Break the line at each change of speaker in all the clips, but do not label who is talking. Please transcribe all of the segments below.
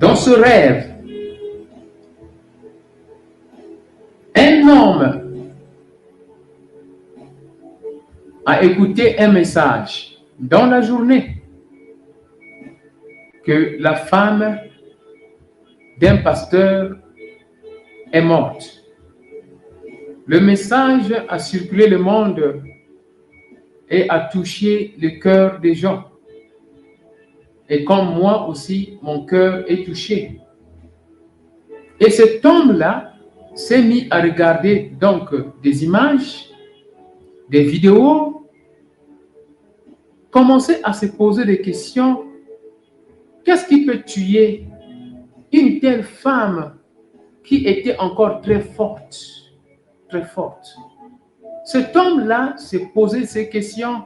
Dans ce rêve, un homme a écouté un message dans la journée que la femme d'un pasteur est morte. Le message a circulé le monde et a touché le cœur des gens. Et comme moi aussi, mon cœur est touché. Et cet homme-là s'est mis à regarder donc des images, des vidéos, commencer à se poser des questions. Qu'est-ce qui peut tuer une telle femme qui était encore très forte, très forte? Cet homme-là s'est posé ces questions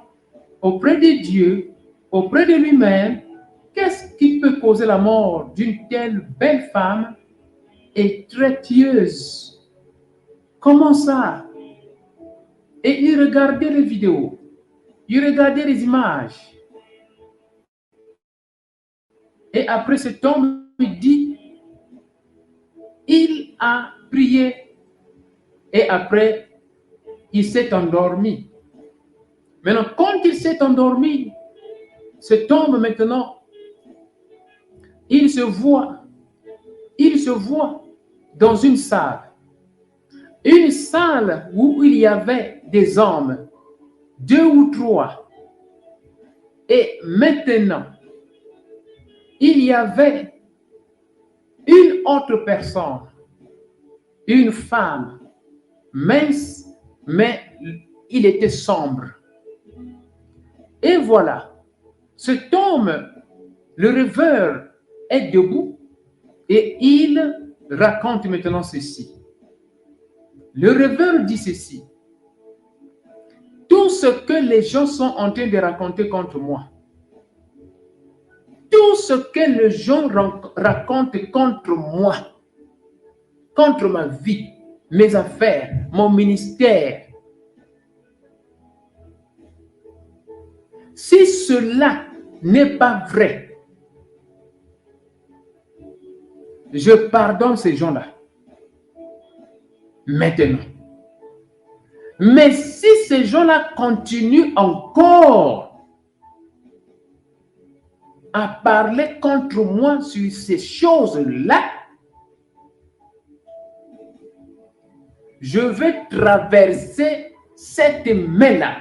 auprès de Dieu, auprès de lui-même. Qu'est-ce qui peut causer la mort d'une telle belle femme et très tueuse? Comment ça? Et il regardait les vidéos, il regardait les images. Et après cet homme, il dit, il a prié. Et après, il s'est endormi. Maintenant, quand il s'est endormi, cet homme maintenant, il se voit dans une salle où il y avait des hommes, 2 ou 3. Et maintenant, il y avait une autre personne, une femme, mince, mais il était sombre. Et voilà, cet homme, le rêveur, est debout et il raconte maintenant ceci. Le rêveur dit ceci. Tout ce que les gens sont en train de raconter contre moi, tout ce que les gens racontent contre moi, contre ma vie, mes affaires, mon ministère, si cela n'est pas vrai, je pardonne ces gens-là. Maintenant. Mais si ces gens-là continuent encore à parler contre moi sur ces choses-là, je vais traverser cette main-là.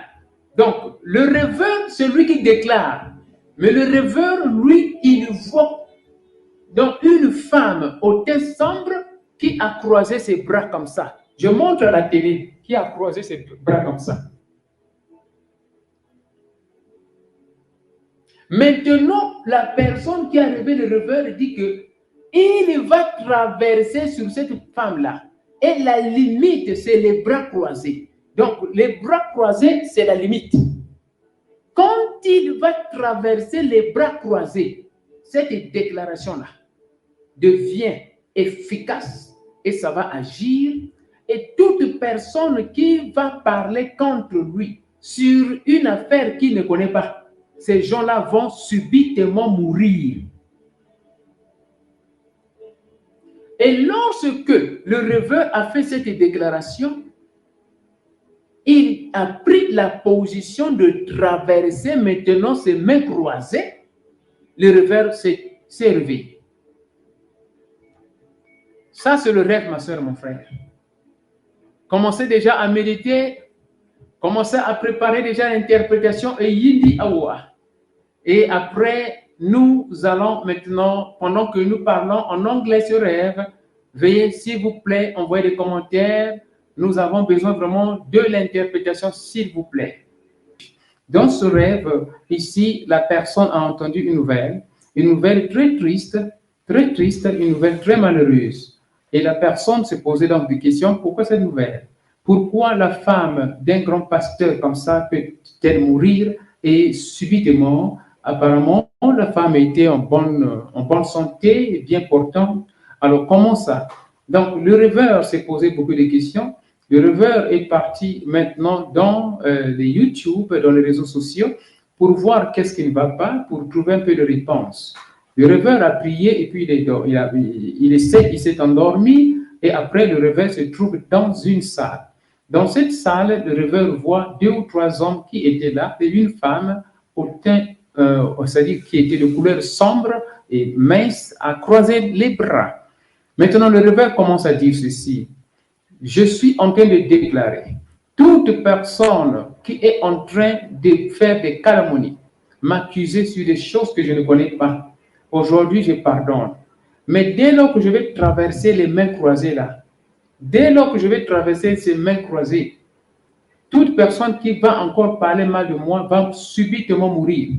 Donc, le rêveur, c'est lui qui déclare. Mais le rêveur, lui, il voit donc une femme au teint sombre qui a croisé ses bras comme ça. Je montre à la télé qui a croisé ses bras comme ça. Maintenant, la personne qui a rêvé le rêveur dit que il va traverser sur cette femme-là. Et la limite, c'est les bras croisés. Donc, les bras croisés, c'est la limite. Quand il va traverser les bras croisés, cette déclaration-là devient efficace et ça va agir. Et toute personne qui va parler contre lui sur une affaire qu'il ne connaît pas, ces gens-là vont subitement mourir. Et lorsque le rêveur a fait cette déclaration, il a pris la position de traverser maintenant ses mains croisées. Le rêveur s'est réveillé. Ça, c'est le rêve, ma soeur, mon frère. Commencez déjà à méditer, commencez à préparer déjà l'interprétation et Yindi Awa. Et après, nous allons maintenant, pendant que nous parlons en anglais ce rêve, veuillez, s'il vous plaît, envoyer des commentaires. Nous avons besoin vraiment de l'interprétation, s'il vous plaît. Dans ce rêve, ici, la personne a entendu une nouvelle très triste, une nouvelle très malheureuse. Et la personne se posait donc des questions, pourquoi cette nouvelle? Pourquoi la femme d'un grand pasteur comme ça peut-elle mourir? Et subitement, apparemment, la femme était en bonne santé, bien portante. Alors, comment ça? Donc, le rêveur s'est posé beaucoup de questions. Le rêveur est parti maintenant dans les YouTube, dans les réseaux sociaux, pour voir qu'est-ce qui ne va pas, pour trouver un peu de réponse. Le rêveur a prié et puis il s'est endormi et après le rêveur se trouve dans une salle. Dans cette salle, le rêveur voit 2 ou 3 hommes qui étaient là et une femme au teint, c'est-à-dire qui était de couleur sombre et mince, à croiser les bras. Maintenant, le rêveur commence à dire ceci. Je suis en train de déclarer, toute personne qui est en train de faire des calomnies, m'accuser sur des choses que je ne connais pas, aujourd'hui je pardonne. Mais dès lors que je vais traverser les mains croisées là, dès lors que je vais traverser ces mains croisées, toute personne qui va encore parler mal de moi va subitement mourir.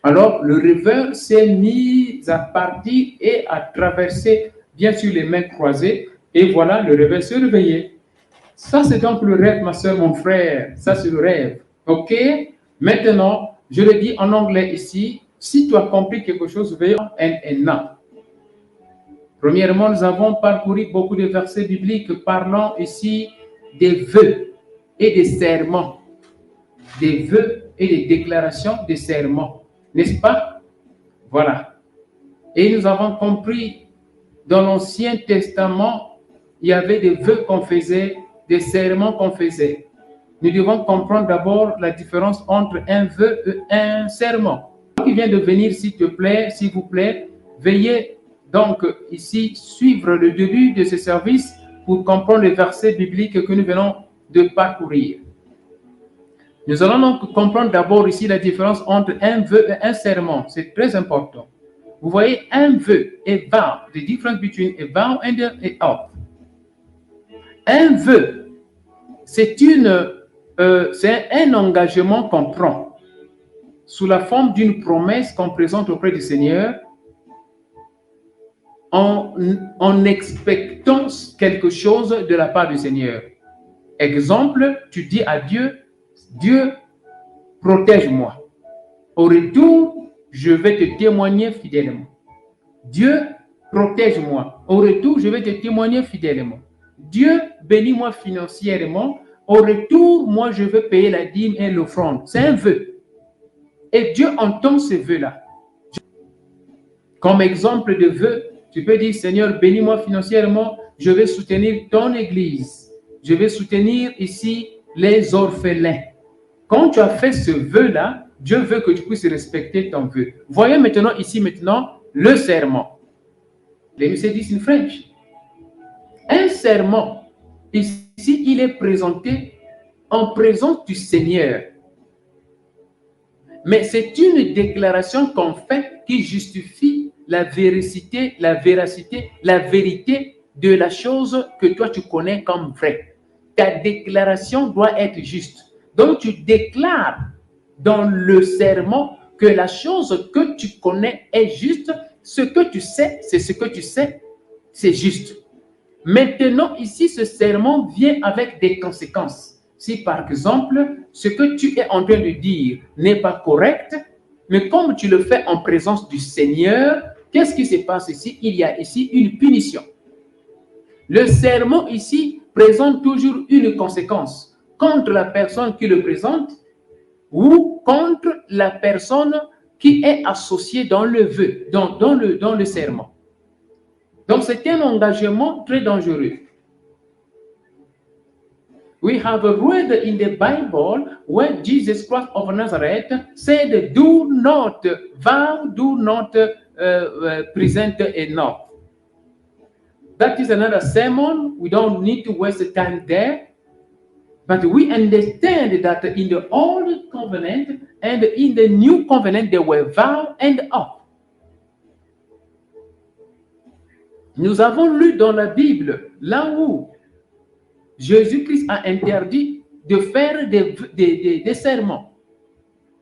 Alors, le rêveur s'est mis à partir et à traverser, bien sûr, les mains croisées. Et voilà, le rêveur s'est réveillé. Ça, c'est donc le rêve, ma soeur, mon frère. Ça, c'est le rêve. OK? Maintenant, je le dis en anglais ici. Si tu as compris quelque chose, veuillez un non. Premièrement, nous avons parcouru beaucoup de versets bibliques parlant ici des vœux et des serments. Des vœux et des déclarations de serments. N'est-ce pas? Voilà. Et nous avons compris, dans l'Ancien Testament, il y avait des vœux qu'on faisait, des serments qu'on faisait. Nous devons comprendre d'abord la différence entre un vœu et un serment. Qui vient de venir, s'il te plaît, s'il vous plaît, veuillez donc ici suivre le début de ce service pour comprendre les versets bibliques que nous venons de parcourir. Nous allons donc comprendre d'abord ici la différence entre un vœu et un serment. C'est très important. Vous voyez, un vœu, a vow, the difference between a vow and a oath. Un vœu, c'est un engagement qu'on prend sous la forme d'une promesse qu'on présente auprès du Seigneur en expectant quelque chose de la part du Seigneur. Exemple, tu dis à Dieu, Dieu, protège-moi. Au retour, je vais te témoigner fidèlement. Dieu, protège-moi. Au retour, je vais te témoigner fidèlement. Dieu, bénis-moi financièrement. Au retour, moi, je vais payer la dîme et l'offrande. C'est un vœu. Et Dieu entend ce vœu-là. Comme exemple de vœu, tu peux dire, Seigneur, bénis-moi financièrement. Je vais soutenir ton église. Je vais soutenir ici les orphelins. Quand tu as fait ce vœu-là, Dieu veut que tu puisses respecter ton vœu. Voyons maintenant ici, le serment. Let me say this in French. Un serment, ici, il est présenté en présence du Seigneur. Mais c'est une déclaration qu'on fait qui justifie la véracité, la vérité de la chose que toi tu connais comme vraie. Ta déclaration doit être juste. Donc tu déclares dans le serment que la chose que tu connais est juste. Ce que tu sais, c'est ce que tu sais, c'est juste. Maintenant, ici, ce serment vient avec des conséquences. Si, par exemple, ce que tu es en train de dire n'est pas correct, mais comme tu le fais en présence du Seigneur, qu'est-ce qui se passe ici? Il y a ici une punition. Le serment ici présente toujours une conséquence contre la personne qui le présente ou contre la personne qui est associée dans le vœu, dans le serment. Donc, c'est un engagement très dangereux. We have read in the Bible when Jesus Christ of Nazareth said, do not vow, do not present an oath. That is another sermon. We don't need to waste time there. But we understand that in the Old Covenant and in the New Covenant, there were vow and oath. Nous avons lu dans la Bible, là où Jésus-Christ a interdit de faire des serments.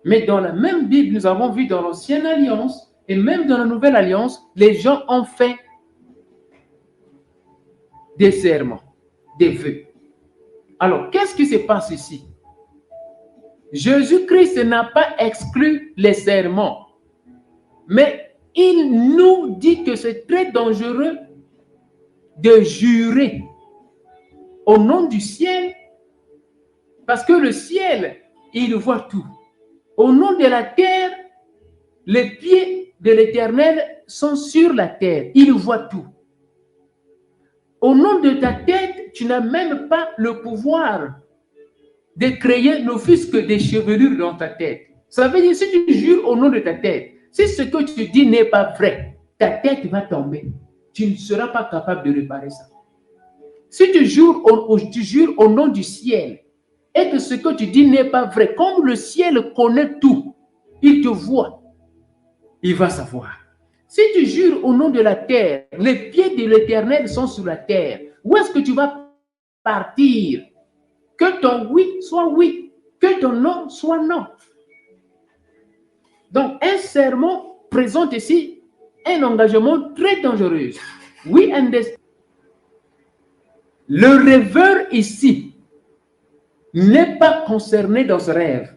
Mais dans la même Bible, nous avons vu dans l'Ancienne Alliance et même dans la Nouvelle Alliance, les gens ont fait des serments, des vœux. Alors, qu'est-ce qui se passe ici? Jésus-Christ n'a pas exclu les serments, mais il nous dit que c'est très dangereux de jurer au nom du ciel, parce que le ciel, il voit tout. Au nom de la terre, les pieds de l'Éternel sont sur la terre. Il voit tout. Au nom de ta tête, tu n'as même pas le pouvoir de créer ne fût-ce que des chevelures dans ta tête. Ça veut dire, si tu jures au nom de ta tête, si ce que tu dis n'est pas vrai, ta tête va tomber. Tu ne seras pas capable de réparer ça. Si tu jures au nom du ciel et que ce que tu dis n'est pas vrai, comme le ciel connaît tout, il te voit, il va savoir. Si tu jures au nom de la terre, les pieds de l'Éternel sont sur la terre, où est-ce que tu vas partir? Que ton oui soit oui, que ton non soit non. Donc, un serment présente ici un engagement très dangereux. We understand. Le rêveur ici n'est pas concerné dans ce rêve.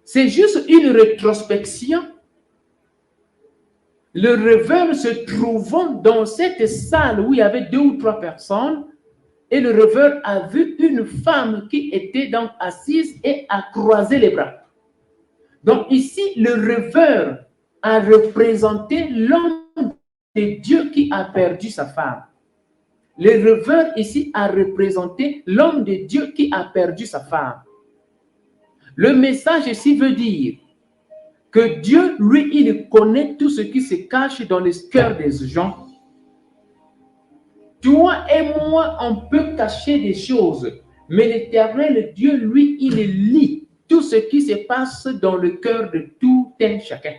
C'est juste une rétrospection. Le rêveur se trouvant dans cette salle où il y avait 2 ou 3 personnes, et le rêveur a vu une femme qui était donc assise et a croisé les bras. Donc ici, le rêveur a représenté l'homme de Dieu qui a perdu sa femme. Le rêveur ici a représenté l'homme de Dieu qui a perdu sa femme. Le message ici veut dire que Dieu, lui, il connaît tout ce qui se cache dans le cœur des gens. Toi et moi, on peut cacher des choses, mais l'Éternel Dieu, lui, il lit tout ce qui se passe dans le cœur de tout un chacun.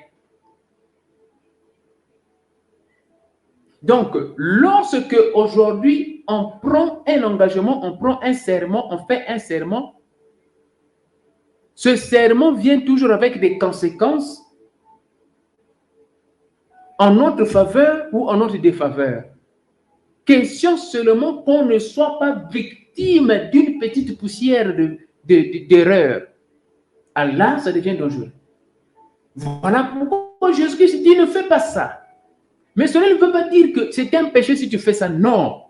Donc, lorsque aujourd'hui on prend un engagement, on prend un serment, on fait un serment, ce serment vient toujours avec des conséquences en notre faveur ou en notre défaveur. Question seulement qu'on ne soit pas victime d'une petite poussière d'erreur. Allah, ça devient dangereux. Voilà pourquoi Jésus-Christ dit ne fais pas ça. Mais cela ne veut pas dire que c'est un péché si tu fais ça. Non.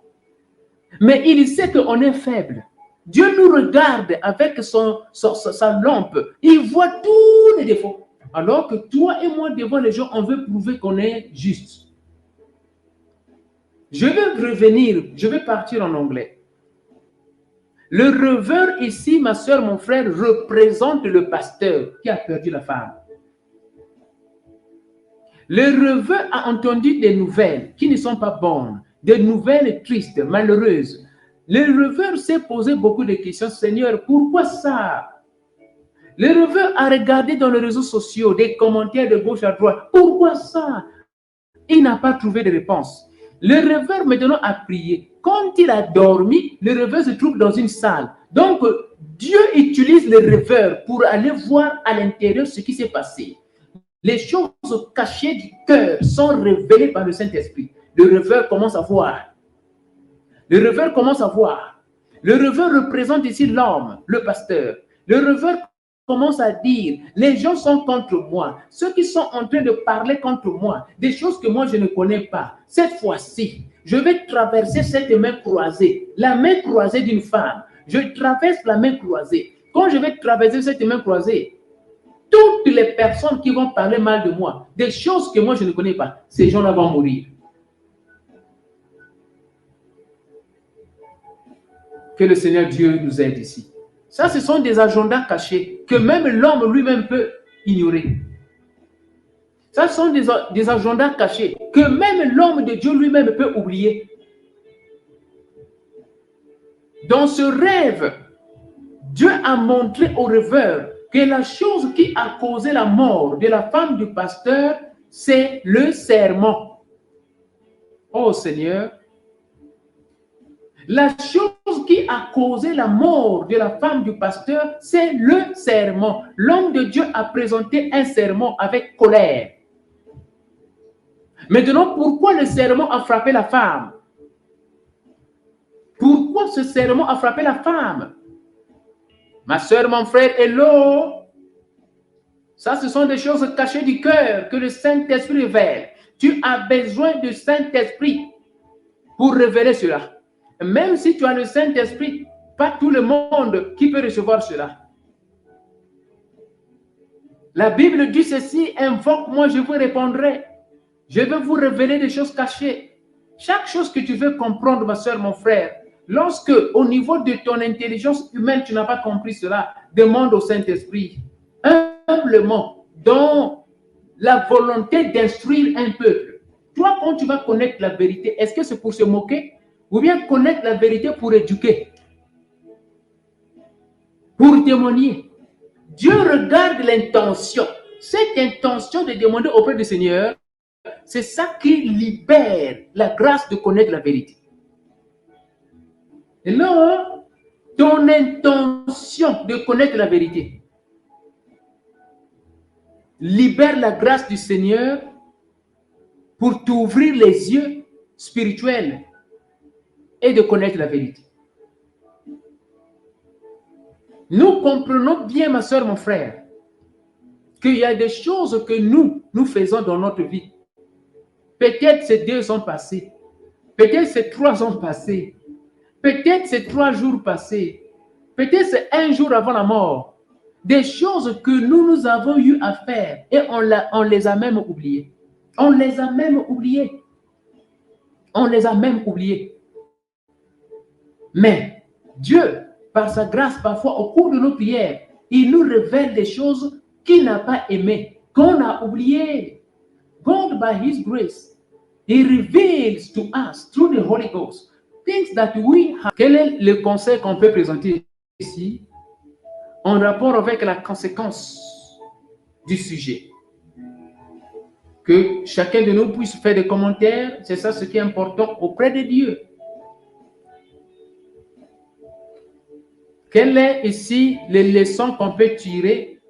Mais il sait qu'on est faible. Dieu nous regarde avec sa lampe. Il voit tous les défauts. Alors que toi et moi, devant les gens, on veut prouver qu'on est juste. Je vais revenir, je vais partir en anglais. Le rêveur ici, ma soeur, mon frère, représente le pasteur qui a perdu la femme. Le rêveur a entendu des nouvelles qui ne sont pas bonnes, des nouvelles tristes, malheureuses. Le rêveur s'est posé beaucoup de questions. Seigneur, pourquoi ça? Le rêveur a regardé dans les réseaux sociaux des commentaires de gauche à droite. Pourquoi ça? Il n'a pas trouvé de réponse. Le rêveur maintenant a prié. Quand il a dormi, le rêveur se trouve dans une salle. Donc, Dieu utilise le rêveur pour aller voir à l'intérieur ce qui s'est passé. Les choses cachées du cœur sont révélées par le Saint-Esprit. Le rêveur commence à voir. Le rêveur commence à voir. Le rêveur représente ici l'homme, le pasteur. Le rêveur commence à dire, les gens sont contre moi. Ceux qui sont en train de parler contre moi, des choses que moi je ne connais pas. Cette fois-ci, je vais traverser cette main croisée, la main croisée d'une femme. Je traverse la main croisée. Quand je vais traverser cette main croisée, toutes les personnes qui vont parler mal de moi, des choses que moi je ne connais pas, ces gens-là vont mourir. Que le Seigneur Dieu nous aide ici. Ça, ce sont des agendas cachés que même l'homme lui-même peut ignorer. Ça, ce sont des agendas cachés que même l'homme de Dieu lui-même peut oublier. Dans ce rêve, Dieu a montré au rêveur que la chose qui a causé la mort de la femme du pasteur, c'est le serment. Oh Seigneur, la chose qui a causé la mort de la femme du pasteur, c'est le serment. L'homme de Dieu a présenté un serment avec colère. Maintenant, pourquoi le serment a frappé la femme? Pourquoi ce serment a frappé la femme? Ma soeur, mon frère, hello. Ça, ce sont des choses cachées du cœur que le Saint-Esprit révèle. Tu as besoin du Saint-Esprit pour révéler cela. Même si tu as le Saint-Esprit, pas tout le monde qui peut recevoir cela. La Bible dit ceci, invoque-moi, je vous répondrai. Je vais vous révéler des choses cachées. Chaque chose que tu veux comprendre, ma soeur, mon frère, lorsque au niveau de ton intelligence humaine, tu n'as pas compris cela, demande au Saint-Esprit, humblement, dans la volonté d'instruire un peuple. Toi, quand tu vas connaître la vérité, est-ce que c'est pour se moquer ou bien connaître la vérité pour éduquer, pour témoigner? Dieu regarde l'intention. Cette intention de demander auprès du Seigneur, c'est ça qui libère la grâce de connaître la vérité. Et là, ton intention de connaître la vérité libère la grâce du Seigneur pour t'ouvrir les yeux spirituels et de connaître la vérité. Nous comprenons bien, ma soeur, mon frère, qu'il y a des choses que nous faisons dans notre vie. Peut-être c'est 2 ans passés, peut-être c'est 3 ans passés, peut-être c'est 3 jours passés, peut-être c'est 1 jour avant la mort. Des choses que nous avons eu à faire et on les a même oubliées. On les a même oubliées. On les a même oubliées. Mais Dieu, par sa grâce, parfois au cours de nos prières, il nous révèle des choses qu'il n'a pas aimées, qu'on a oubliées. God, by His grace, He reveals to us through the Holy Ghost things that we have. Quel est le conseil qu'on peut présenter ici en rapport avec la conséquence du sujet? Que chacun de nous puisse faire des commentaires, c'est ça ce qui est important auprès de Dieu. Quelles sont ici les leçons qu'on peut tirer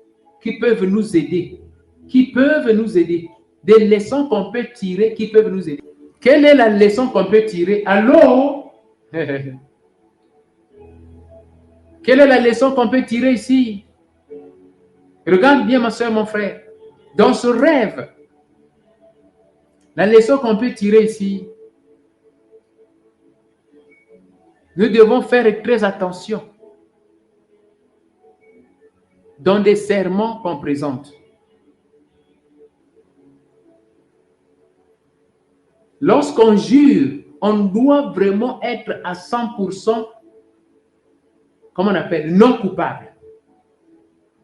qui peuvent nous aider? Qui peuvent nous aider? Des leçons qu'on peut tirer qui peuvent nous aider. Quelle est la leçon qu'on peut tirer? Allô? Quelle est la leçon qu'on peut tirer ici? Regarde bien, ma soeur, mon frère. Dans ce rêve, la leçon qu'on peut tirer ici, nous devons faire très attention dans des serments qu'on présente. Lorsqu'on jure, on doit vraiment être à 100%, comment on appelle, non coupable.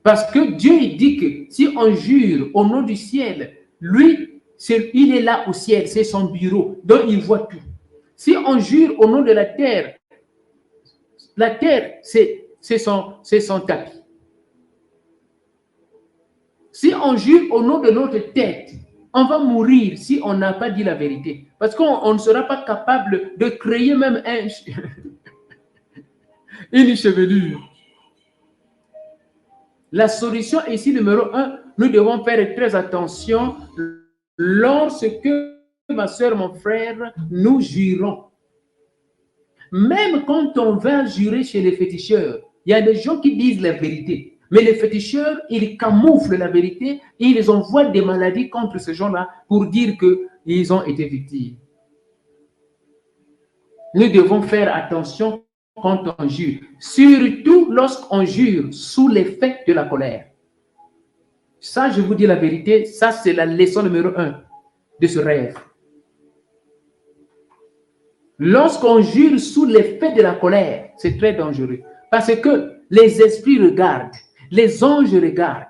Parce que Dieu il dit que si on jure au nom du ciel, lui, il est là au ciel, c'est son bureau, donc il voit tout. Si on jure au nom de la terre, c'est son tapis. Si on jure au nom de notre tête, on va mourir si on n'a pas dit la vérité. Parce qu'on ne sera pas capable de créer même une chevelure. La solution ici, numéro 1, nous devons faire très attention lorsque, ma soeur, mon frère, nous jurons. Même quand on va jurer chez les féticheurs, il y a des gens qui disent la vérité. Mais les féticheurs, ils camouflent la vérité et ils envoient des maladies contre ces gens-là pour dire qu'ils ont été victimes. Nous devons faire attention quand on jure, surtout lorsqu'on jure sous l'effet de la colère. Ça, je vous dis la vérité, ça c'est la leçon numéro 1 de ce rêve. Lorsqu'on jure sous l'effet de la colère, c'est très dangereux. Parce que les esprits regardent, les anges regardent.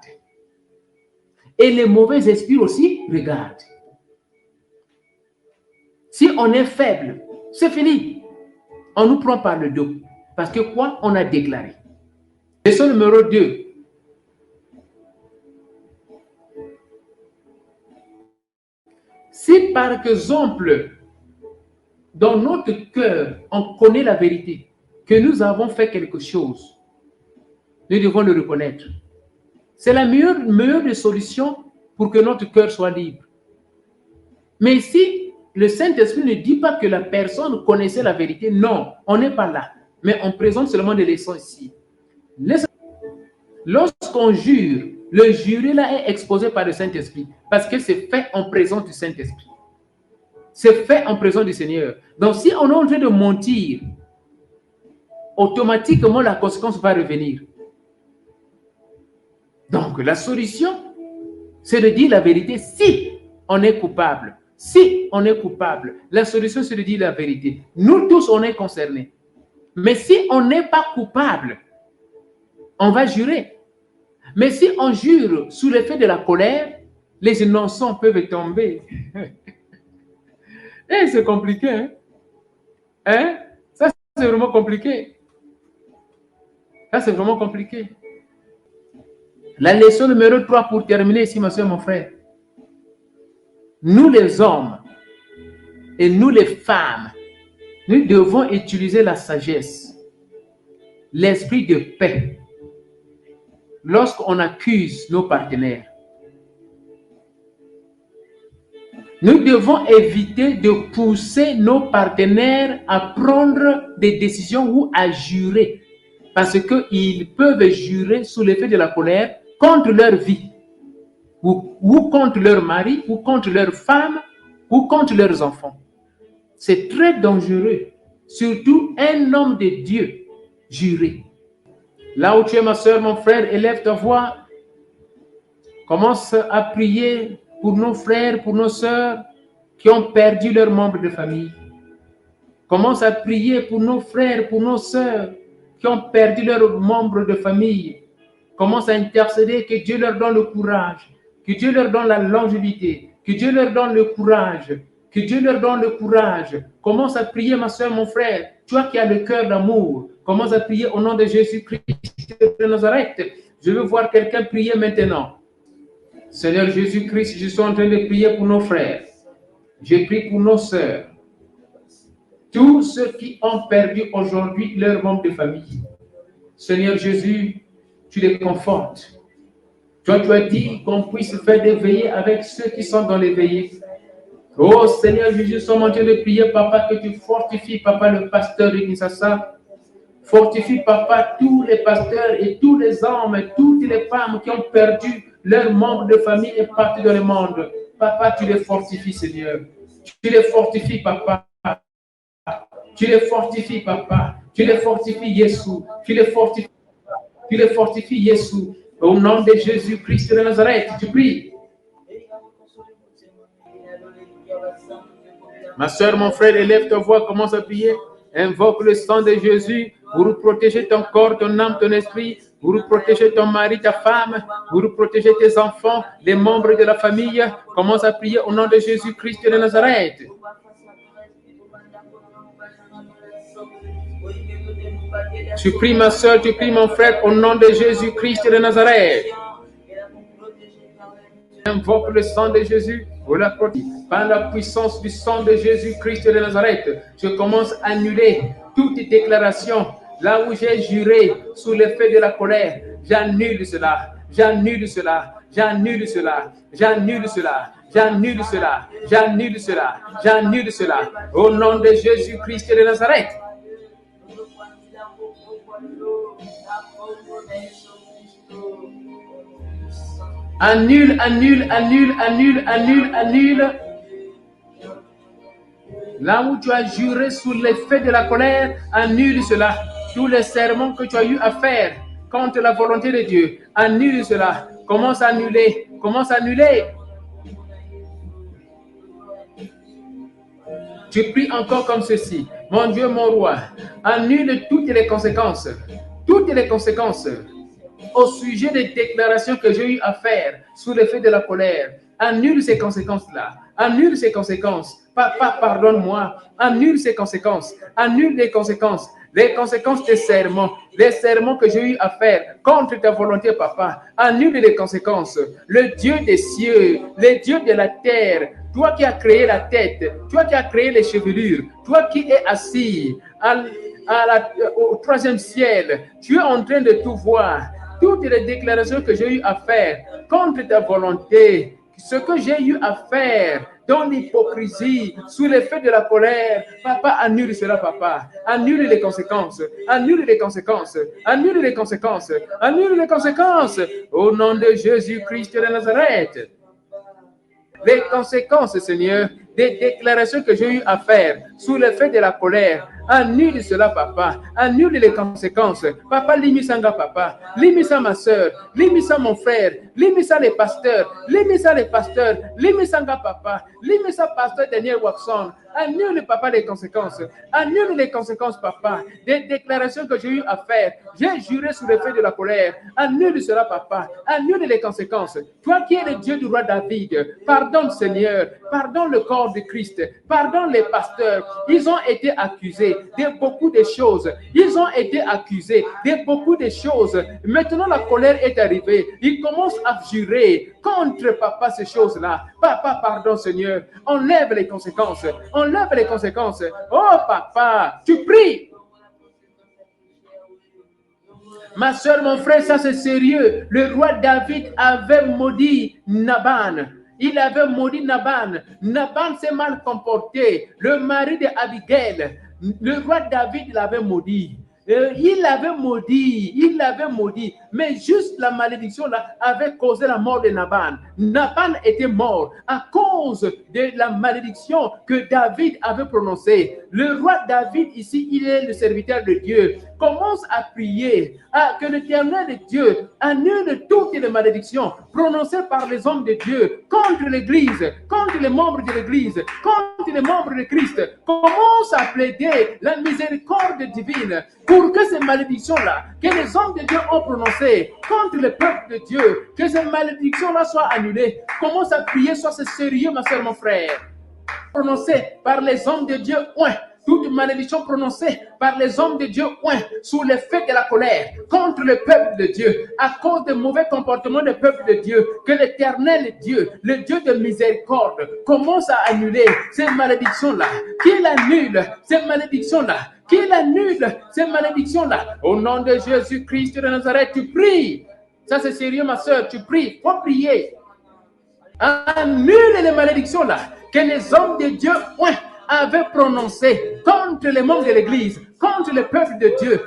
Et les mauvais esprits aussi regardent. Si on est faible, c'est fini. On nous prend par le dos. Parce que quoi? On a déclaré. Leçon numéro 2. Si par exemple, dans notre cœur, on connaît la vérité, que nous avons fait quelque chose, nous devons le reconnaître. C'est la meilleure des solutions pour que notre cœur soit libre. Mais si le Saint-Esprit ne dit pas que la personne connaissait la vérité, non, on n'est pas là. Mais on présente seulement des leçons ici. Lorsqu'on jure, le juré là est exposé par le Saint-Esprit parce que c'est fait en présence du Saint-Esprit. C'est fait en présence du Seigneur. Donc si on est en train de mentir, automatiquement la conséquence va revenir. Donc la solution, c'est de dire la vérité si on est coupable. Si on est coupable, la solution, c'est de dire la vérité. Nous tous, on est concernés. Mais si on n'est pas coupable, on va jurer. Mais si on jure sous l'effet de la colère, les innocents peuvent tomber. Et c'est compliqué, hein? Hein? Ça, c'est vraiment compliqué. Ça, c'est vraiment compliqué. La leçon numéro 3 pour terminer ici, ma soeur, mon frère. Nous les hommes et nous les femmes, nous devons utiliser la sagesse, l'esprit de paix lorsqu'on accuse nos partenaires. Nous devons éviter de pousser nos partenaires à prendre des décisions ou à jurer parce qu'ils peuvent jurer sous l'effet de la colère contre leur vie ou contre leur mari ou contre leur femme ou contre leurs enfants. C'est très dangereux, surtout un homme de Dieu jurer. Là où tu es, ma soeur, mon frère, élève ta voix. Commence à prier pour nos frères, pour nos sœurs qui ont perdu leurs membres de famille. Commence à prier pour nos frères, pour nos sœurs qui ont perdu leurs membres de famille. Commence à intercéder, que Dieu leur donne le courage, que Dieu leur donne la longévité, que Dieu leur donne le courage, que Dieu leur donne le courage. Commence à prier, ma soeur, mon frère, toi qui as le cœur d'amour. Commence à prier au nom de Jésus-Christ de Nazareth. Je veux voir quelqu'un prier maintenant. Seigneur Jésus-Christ, je suis en train de prier pour nos frères. Je prie pour nos sœurs. Tous ceux qui ont perdu aujourd'hui leur membre de famille. Seigneur Jésus, tu les confortes. Toi, tu as dit qu'on puisse faire des veillées avec ceux qui sont dans les veillées. Oh Seigneur Jésus, nous sommes en train de prier, Papa, que tu fortifies, Papa, le pasteur de Kinshasa. Fortifie, Papa, tous les pasteurs et tous les hommes et toutes les femmes qui ont perdu leurs membres de famille et partout dans le monde. Papa, tu les fortifies, Seigneur. Tu les fortifies, Papa. Tu les fortifies, Papa. Tu les fortifies, Jésus. Tu les fortifies. Tu les fortifies, Jésus. Au nom de Jésus-Christ de Nazareth, tu pries. Ma soeur, mon frère, élève ta voix, commence à prier. Invoque le sang de Jésus pour protéger ton corps, ton âme, ton esprit, pour protéger ton mari, ta femme, pour protéger tes enfants, les membres de la famille. Commence à prier au nom de Jésus-Christ de Nazareth. Tu pries, ma soeur, tu pries, mon frère, au nom de Jésus-Christ de Nazareth. Invoque le sang de Jésus pour la protéger. Par la puissance du sang de Jésus-Christ de Nazareth, je commence à annuler toute déclaration. Là où j'ai juré sous l'effet de la colère, j'annule cela, j'annule cela, j'annule cela, j'annule cela, j'annule cela, j'annule cela, j'annule cela. Au nom de Jésus-Christ de Nazareth. Annule, annule, annule, annule, annule, annule. Là où tu as juré sous l'effet de la colère, annule cela. Tous les serments que tu as eu à faire contre la volonté de Dieu, annule cela. Commence à annuler, commence à annuler. Tu pries encore comme ceci. Mon Dieu, mon roi, annule toutes les conséquences au sujet des déclarations que j'ai eu à faire sous l'effet de la colère. Annule ces conséquences-là. Annule ces conséquences. Papa, pardonne-moi. Annule ces conséquences. Annule les conséquences des sermons. Les sermons que j'ai eu à faire contre ta volonté, Papa. Annule les conséquences. Le Dieu des cieux, le Dieu de la terre, toi qui as créé la tête, toi qui as créé les chevelures, toi qui es assis au troisième ciel, tu es en train de tout voir. Toutes les déclarations que j'ai eu à faire contre ta volonté, ce que j'ai eu à faire dans l'hypocrisie, sous l'effet de la colère, Papa, annule cela, Papa. Annule les conséquences. Annule les conséquences. Annule les conséquences. Annule les conséquences. Au nom de Jésus-Christ de Nazareth. Les conséquences, Seigneur, des déclarations que j'ai eu à faire sous l'effet de la colère. Annule cela, papa. Annule les conséquences. Papa, limite papa. Limite ma soeur. Limite mon frère. Limite les pasteurs. Limite les pasteurs. Limite papa. Limite pasteur Daniel Watson. Annule, papa, les conséquences. Annule les conséquences, papa. Des déclarations que j'ai eu à faire. J'ai juré sous l'effet de la colère. Annule cela, papa. Annule les conséquences. Toi qui es le Dieu du roi David, pardonne, Seigneur. Pardonne le corps de Christ. Pardonne les pasteurs. Ils ont été accusés de beaucoup de choses. Ils ont été accusés de beaucoup de choses. Maintenant, la colère est arrivée. Ils commencent à jurer contre, papa, ces choses-là. Papa, pardon, Seigneur. Enlève les conséquences. Enlève les conséquences. Oh, papa, tu pries. Ma soeur, mon frère, ça c'est sérieux. Le roi David avait maudit Naban. Il avait maudit Naban. Naban s'est mal comporté. Le mari d'Abigail. Le roi David l'avait maudit. Il l'avait maudit, mais juste la malédiction là avait causé la mort de Naban. Naban était mort à cause de la malédiction que David avait prononcée. Le roi David ici, il est le serviteur de Dieu. Commence à prier que l'Éternel Dieu annule toutes les malédictions prononcées par les hommes de Dieu contre l'Église, contre les membres de l'Église, contre les membres de Christ. Commence à plaider la miséricorde divine pour que ces malédictions-là, que les hommes de Dieu ont prononcées contre le peuple de Dieu, que ces malédictions-là soient annulées. Commence à prier, sois sérieux, ma soeur, mon frère. Prononcées par les hommes de Dieu, ouais. Toute malédiction prononcée par les hommes de Dieu, ouais, sous l'effet de la colère, contre le peuple de Dieu, à cause des mauvais comportements du peuple de Dieu, que l'Éternel Dieu, le Dieu de miséricorde, commence à annuler ces malédictions-là, qu'il annule ces malédictions-là, qu'il annule ces malédictions-là. Au nom de Jésus-Christ de Nazareth, tu pries. Ça c'est sérieux, ma soeur, tu pries, faut prier. Annule les malédictions-là, que les hommes de Dieu, ouais, avait prononcé contre les membres de l'Église, contre le peuple de Dieu,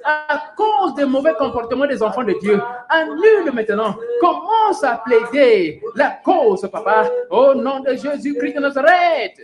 à cause des mauvais comportements des enfants de Dieu. Annule maintenant. Commence à plaider la cause, papa, au nom de Jésus-Christ de Nazareth.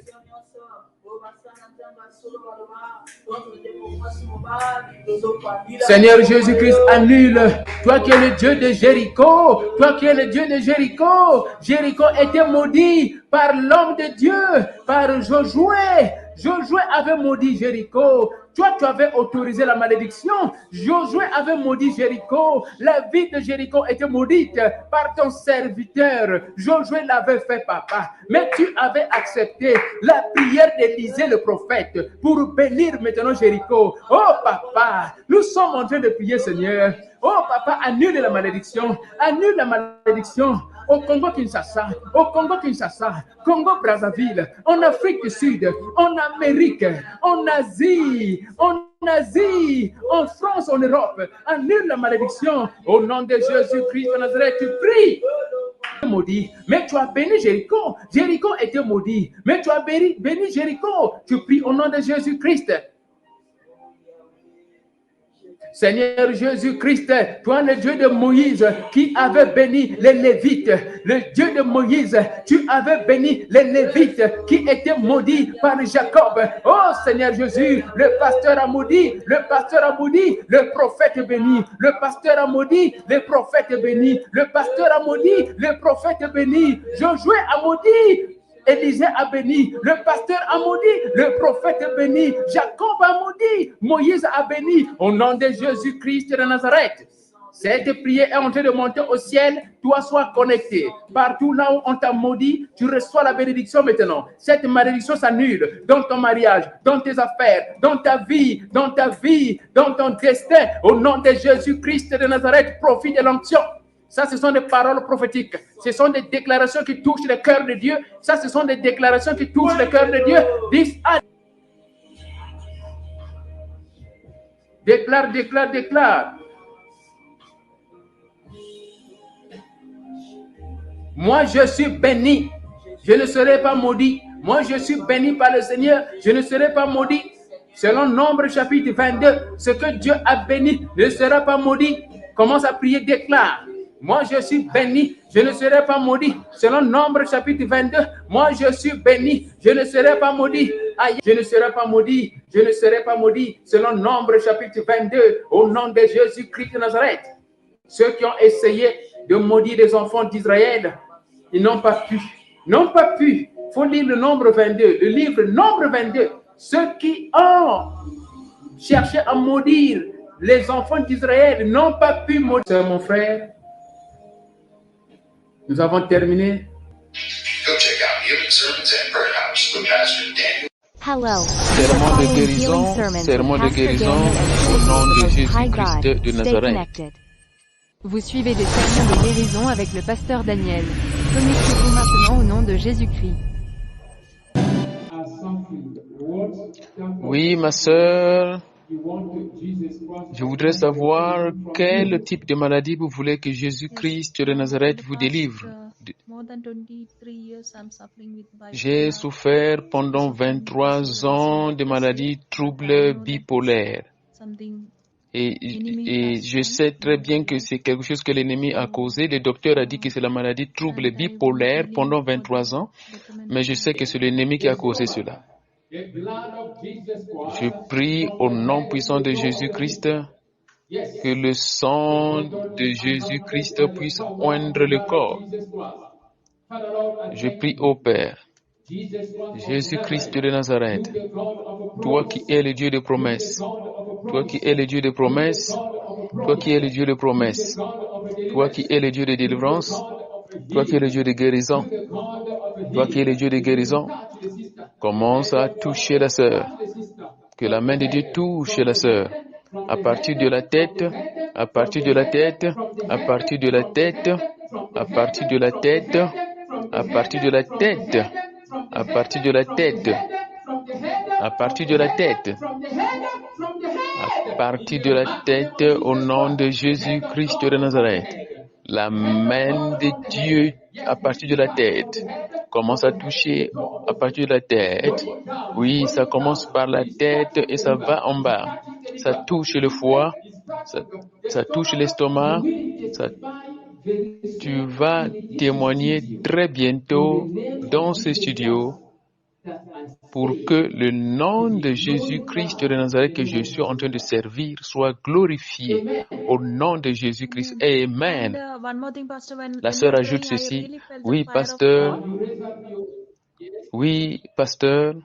Seigneur Jésus-Christ, annule. Toi qui es le Dieu de Jéricho, toi qui es le Dieu de Jéricho. Jéricho était maudit par l'homme de Dieu, par Josué. Josué avait maudit Jéricho. Toi, tu avais autorisé la malédiction. Josué avait maudit Jéricho. La ville de Jéricho était maudite par ton serviteur. Josué l'avait fait, papa. Mais tu avais accepté la prière d'Élisée le prophète pour bénir maintenant Jéricho. Oh, papa, nous sommes en train de prier, Seigneur. Oh, papa, annule la malédiction. Annule la malédiction. Au Congo-Kinshasa, Congo-Brazzaville, en Afrique du Sud, en Amérique, en Asie, en France, en Europe. Annule la malédiction. Au nom de Jésus-Christ de Nazareth, tu pries. Maudit, mais tu as béni Jéricho. Jéricho était maudit, mais tu as béni Jéricho. Tu pries au nom de Jésus-Christ. Seigneur Jésus-Christ, toi le Dieu de Moïse qui avait béni les Lévites, le Dieu de Moïse, tu avais béni les Lévites qui étaient maudits par Jacob. Oh Seigneur Jésus, le pasteur a maudit, le prophète béni, le pasteur a maudit, le prophète béni, le pasteur a maudit, le prophète béni, Josué a maudit. Élisée a béni, le pasteur a maudit, le prophète a béni, Jacob a maudit, Moïse a béni, au nom de Jésus-Christ de Nazareth. Cette prière est en train de monter au ciel, toi sois connecté. Partout là où on t'a maudit, tu reçois la bénédiction maintenant. Cette malédiction s'annule dans ton mariage, dans tes affaires, dans ta vie, dans ton destin. Au nom de Jésus-Christ de Nazareth, profite de l'onction. Ça, ce sont des paroles prophétiques. Ce sont des déclarations qui touchent le cœur de Dieu. Ça, ce sont des déclarations qui touchent le cœur de Dieu. Déclare. Moi, je suis béni. Je ne serai pas maudit. Moi, je suis béni par le Seigneur. Je ne serai pas maudit. Selon Nombre chapitre 22, ce que Dieu a béni ne sera pas maudit. Commence à prier, déclare. Moi, je suis béni, je ne serai pas maudit. Selon Nombre chapitre 22, moi, je suis béni, je ne serai pas maudit. Aïe, je ne serai pas maudit, je ne serai pas maudit. Selon Nombre chapitre 22, au nom de Jésus-Christ de Nazareth. Ceux qui ont essayé de maudire les enfants d'Israël, ils n'ont pas pu. N'ont pas pu. Il faut lire le Nombre 22, le livre Nombre 22. Ceux qui ont cherché à maudire les enfants d'Israël n'ont pas pu maudire. Mon frère, nous avons terminé.
Go check out Healing Sermons and Prayer House with Pastor Daniel.
Hello.
Sermon de guérison au nom de Jésus-Christ de Nazareth.
Vous suivez des sermons de guérison avec le pasteur Daniel. Connectez-vous maintenant au nom de Jésus-Christ.
Oui, ma sœur, je voudrais savoir quel type de maladie vous voulez que Jésus-Christ de Nazareth vous délivre. J'ai souffert pendant 23 ans de maladies troubles bipolaires. Et je sais très bien que c'est quelque chose que l'ennemi a causé. Le docteur a dit que c'est la maladie trouble bipolaire pendant 23 ans, mais je sais que c'est l'ennemi qui a causé cela. Je prie au nom puissant de Jésus-Christ que le sang de Jésus-Christ puisse oindre le corps. Je prie au Père, Jésus-Christ de Nazareth, toi qui es le Dieu de promesses, toi qui es le Dieu de promesses, toi qui es le Dieu de promesses, toi qui es le Dieu de délivrance, toi qui es le Dieu de guérison, toi qui es le Dieu de guérison, commence à toucher la sœur. Que la main de Dieu touche la sœur. À partir de la tête, à partir de la tête, à partir de la tête, à partir de la tête, à partir de la tête, à partir de la tête, à partir de la tête, à partir de la tête, au nom de Jésus-Christ de Nazareth. La main de Dieu à partir de la tête commence à toucher à partir de la tête. Oui, ça commence par la tête et ça va en bas. Ça touche le foie, ça touche l'estomac. Tu vas témoigner très bientôt dans ce studio pour que le nom de Jésus-Christ de Nazareth que je suis en train de servir soit glorifié au nom de Jésus-Christ. Amen. La sœur ajoute ceci. Oui, pasteur. Oui, pasteur.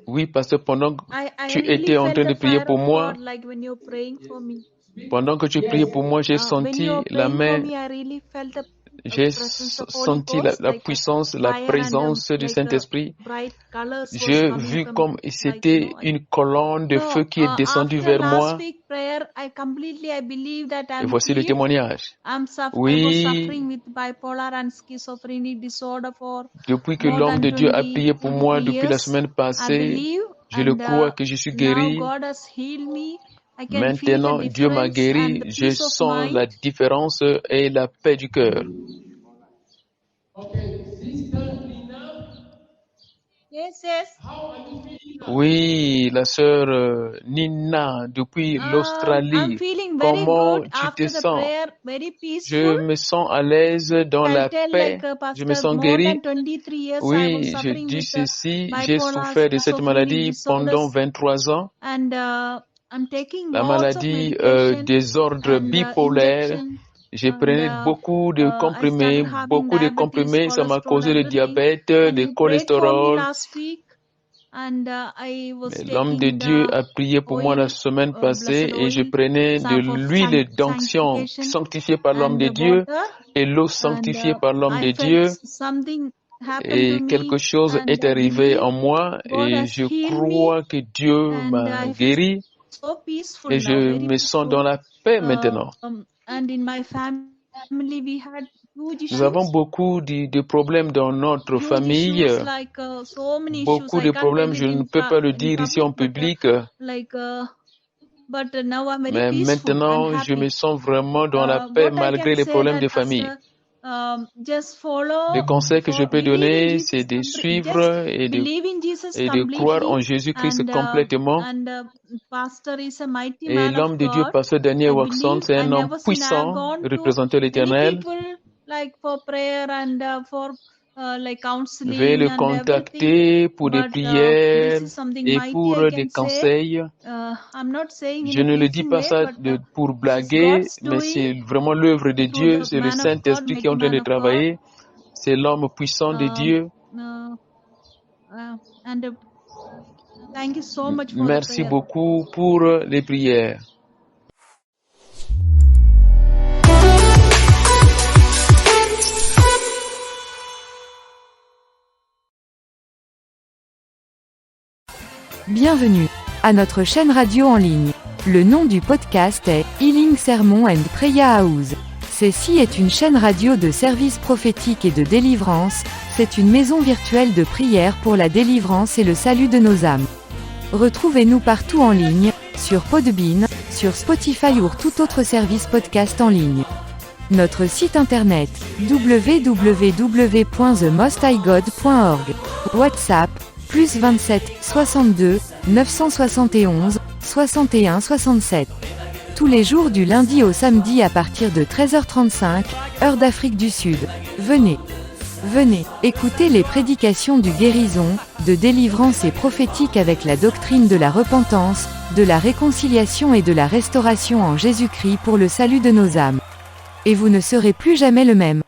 Oui, pasteur, pendant que tu étais en train de prier pour moi, pendant que tu priais pour moi, j'ai senti la main. J'ai senti la puissance, la présence du Saint-Esprit. J'ai vu comme c'était une colonne de feu qui est descendue vers moi. Et voici le témoignage. Oui, depuis que l'homme de Dieu a prié pour moi depuis la semaine passée, je le crois que je suis guéri. Maintenant, Dieu m'a guéri, je sens la différence et la paix du cœur. Oui, la sœur Nina, depuis l'Australie, comment tu te sens? Je me sens à l'aise dans la paix, je me sens guéri. Oui, je dis ceci, j'ai souffert de cette maladie pendant 23 ans. La maladie des ordres bipolaires. J'ai pris beaucoup de comprimés, ça m'a causé le diabète, le cholestérol. Mais l'homme de Dieu a prié pour moi la semaine passée et je prenais de l'huile d'onction sanctifiée par l'homme de Dieu et l'eau sanctifiée par l'homme de Dieu. Et quelque chose est arrivé en moi et je crois que Dieu m'a guéri. Et je me sens dans la paix maintenant. Nous avons beaucoup de problèmes dans notre famille. Beaucoup de problèmes, je ne peux pas le dire ici en public. Mais maintenant, je me sens vraiment dans la paix malgré les problèmes de famille. Le conseil que je peux donner, c'est de suivre et de croire en Jésus-Christ complètement. Et l'homme de Dieu, pasteur Daniel Waxon, c'est un homme puissant, représentant l'Éternel. Veuillez le contacter pour des prières et pour des conseils. Je ne le dis pas ça pour blaguer, mais c'est vraiment l'œuvre de Dieu, c'est le Saint-Esprit qui est en train de travailler, c'est l'homme puissant de Dieu. Merci beaucoup pour les prières.
Bienvenue à notre chaîne radio en ligne. Le nom du podcast est Healing Sermon and Prayer House. Ceci est une chaîne radio de services prophétiques et de délivrance. C'est une maison virtuelle de prière pour la délivrance et le salut de nos âmes. Retrouvez-nous partout en ligne, sur Podbean, sur Spotify ou tout autre service podcast en ligne. Notre site internet www.themosthighgod.org. WhatsApp +27 62 971 61 67. Tous les jours du lundi au samedi à partir de 13h35, heure d'Afrique du Sud. Venez, écoutez les prédications du guérison, de délivrance et prophétique avec la doctrine de la repentance, de la réconciliation et de la restauration en Jésus-Christ pour le salut de nos âmes. Et vous ne serez plus jamais le même.